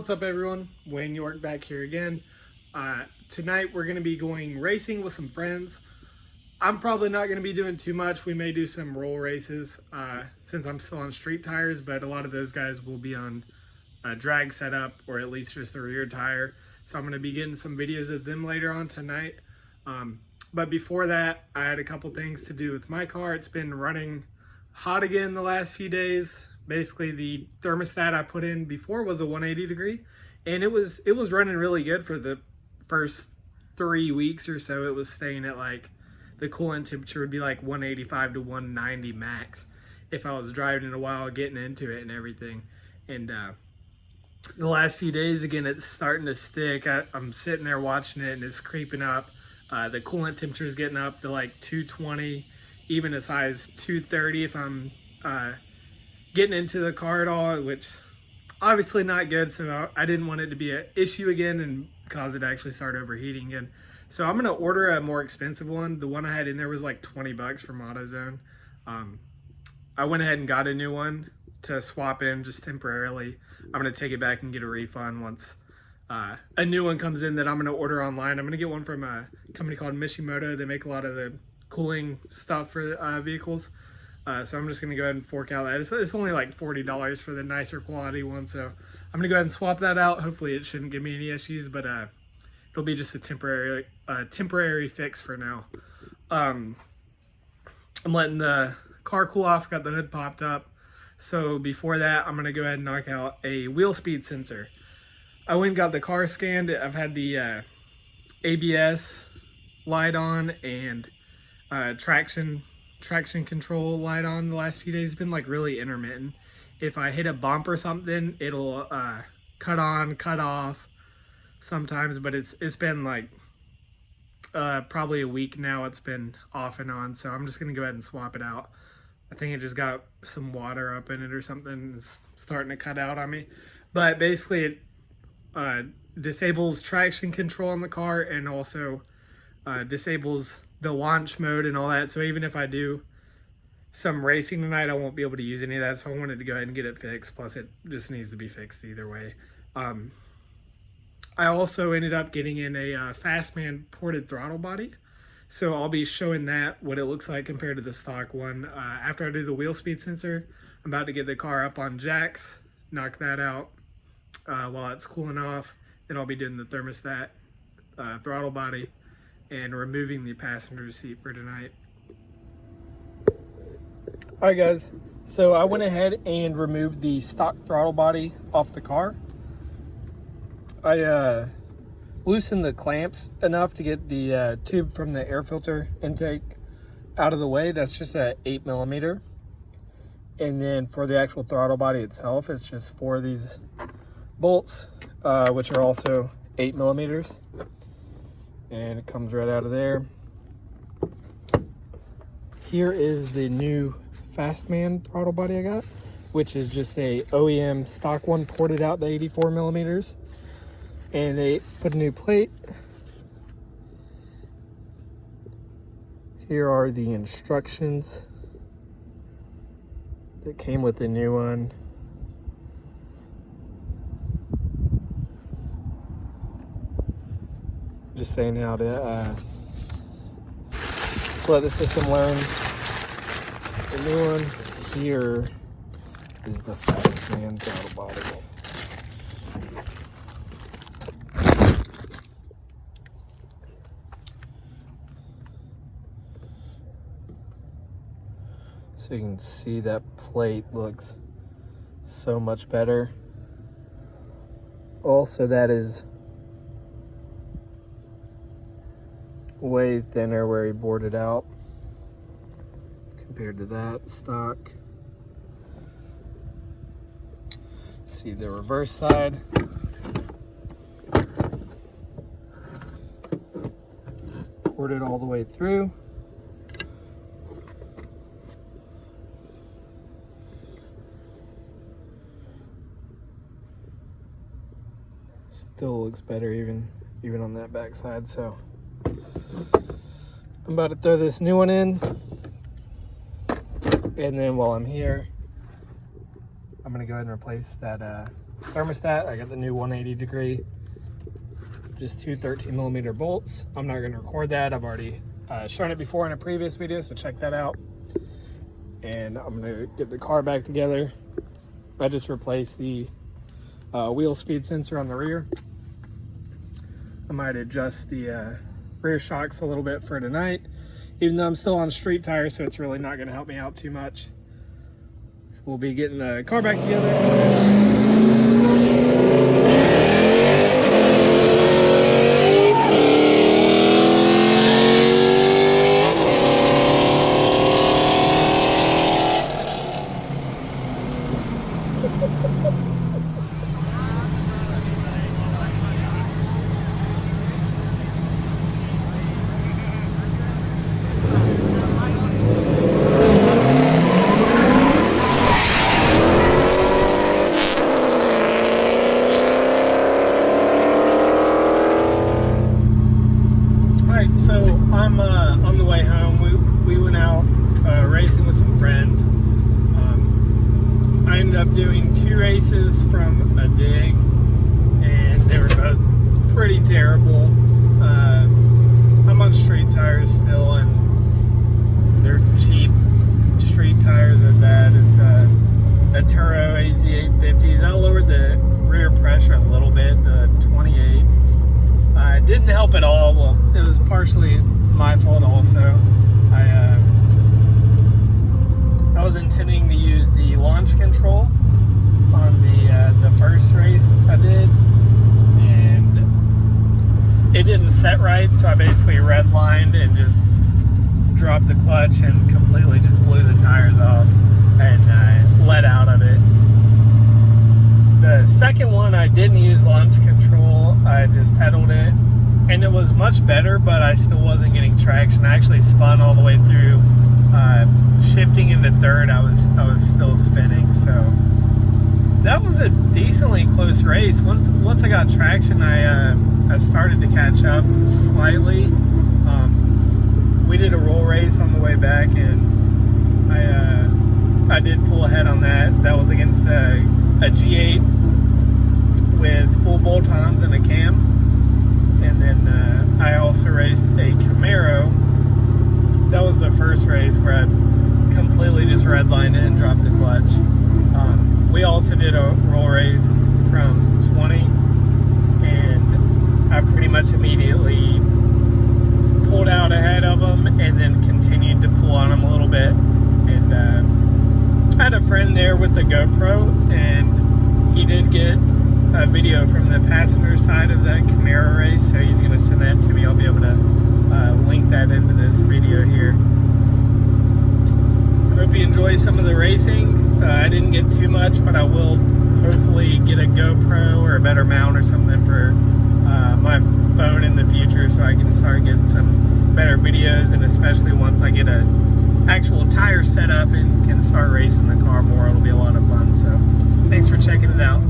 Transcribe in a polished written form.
What's up everyone? Wayne York back here again. Tonight we're going to be going racing with some friends. I'm probably not going to be doing too much. We may do some roll races since I'm still on street tires, but a lot of those guys will be on a drag setup or at least just the rear tire. So I'm going to be getting some videos of them later on tonight. But before that, I had a couple things to do with my car. It's been running hot again the last few days. Basically, the thermostat I put in before was a 180 degree, and it was running really good for the first 3 weeks or so. It was staying at like the coolant temperature would be like 185 to 190 max if I was driving it a while, getting into it and everything. And the last few days, again, it's starting to stick. I'm sitting there watching it, and it's creeping up. The coolant temperature is getting up to like 220, even as high as 230 if I'm getting into the car at all, which obviously not good. So I didn't want it to be an issue again and cause it to actually start overheating again. So I'm gonna order a more expensive one. The one I had in there was like 20 bucks from AutoZone. I went ahead and got a new one to swap in just temporarily. I'm gonna take it back and get a refund once a new one comes in that I'm gonna order online. I'm gonna get one from a company called Mishimoto. They make a lot of the cooling stuff for vehicles. So I'm just going to go ahead and fork out that. It's only like $40 for the nicer quality one. So I'm going to go ahead and swap that out. Hopefully it shouldn't give me any issues, but it'll be just a temporary fix for now. I'm letting the car cool off. Got the hood popped up. So before that, I'm going to go ahead and knock out a wheel speed sensor. I went and got the car scanned. I've had the ABS light on and traction control light on the last few days. It's been like really intermittent. If I hit a bump or something, it'll cut on, cut off sometimes, but it's been like probably a week now it's been off and on. So I'm just gonna go ahead and swap it out. I think it just got some water up in it or something. It's starting to cut out on me, but basically it disables traction control on the car and also disables the launch mode and all that. So even if I do some racing tonight, I won't be able to use any of that. So I wanted to go ahead and get it fixed. Plus it just needs to be fixed either way. I also ended up getting in a Fastman ported throttle body. So I'll be showing that, what it looks like compared to the stock one. After I do the wheel speed sensor, I'm about to get the car up on jacks, knock that out while it's cooling off. Then I'll be doing the thermostat throttle body and removing the passenger seat for tonight. Alright guys, so I went ahead and removed the stock throttle body off the car. I loosened the clamps enough to get the tube from the air filter intake out of the way. That's just a 8mm. And then for the actual throttle body itself, it's just 4 of these bolts, which are also 8mm. And it comes right out of there. Here is the new Fastman throttle body I got, which is just a OEM stock one ported out to 84mm. And they put a new plate. Here are the instructions that came with the new one. Just saying how to let the system learn. The new one here is the Fastman throttle body. So you can see that plate looks so much better. Also, that is way thinner where he bored it out compared to that stock. See the reverse side. Bored it all the way through. Still looks better even on that back side. So I'm about to throw this new one in, and then while I'm here, I'm gonna go ahead and replace that thermostat. I got the new 180 degree, just two 13mm bolts. I'm not going to record that. I've already shown it before in a previous video, so check that out. And I'm going to get the car back together. I just replaced the wheel speed sensor on the rear. I might adjust the rear shocks a little bit for tonight, even though I'm still on street tires, so it's really not going to help me out too much. We'll be getting the car back together. So I'm on the way home. We went out racing with some friends. I ended up doing 2 races from a dig, and they were both pretty terrible. I'm on street tires still, and they're cheap street tires at that. It's a Turo AZ850s. I lowered the rear pressure a little bit to 28. It didn't help at all. Well, it was partially my fault also. I was intending to use the launch control on the first race I did, and it didn't set right, so I basically redlined and just dropped the clutch and completely just blew the tires off and let out of it. The second one, I didn't use launch control. I just pedaled it, and it was much better, but I still wasn't getting traction. I actually spun all the way through. Shifting into third, I was still spinning. So that was a decently close race. Once I got traction, I started to catch up slightly. We did a roll race on the way back, and I did pull ahead on that. That was against a G8 with full bolt-ons and a cam, and then I also raced a Camaro. That was the first race where I completely just redlined it and dropped the clutch. We also did a roll race from 20, and I pretty much immediately pulled out ahead of them and then continued to pull on them a little bit. And I had a friend there with the GoPro, and he did get a video from the passenger side of that Camaro race, so he's going to send that to me. I'll be able to link that into this video here. I hope you enjoy some of the racing. I didn't get too much, but I will hopefully get a GoPro or a better mount or something for my phone in the future, so I can start getting some better videos, and especially once I get a actual tire set up and can start racing the car more, it'll be a lot of fun. So thanks for checking it out.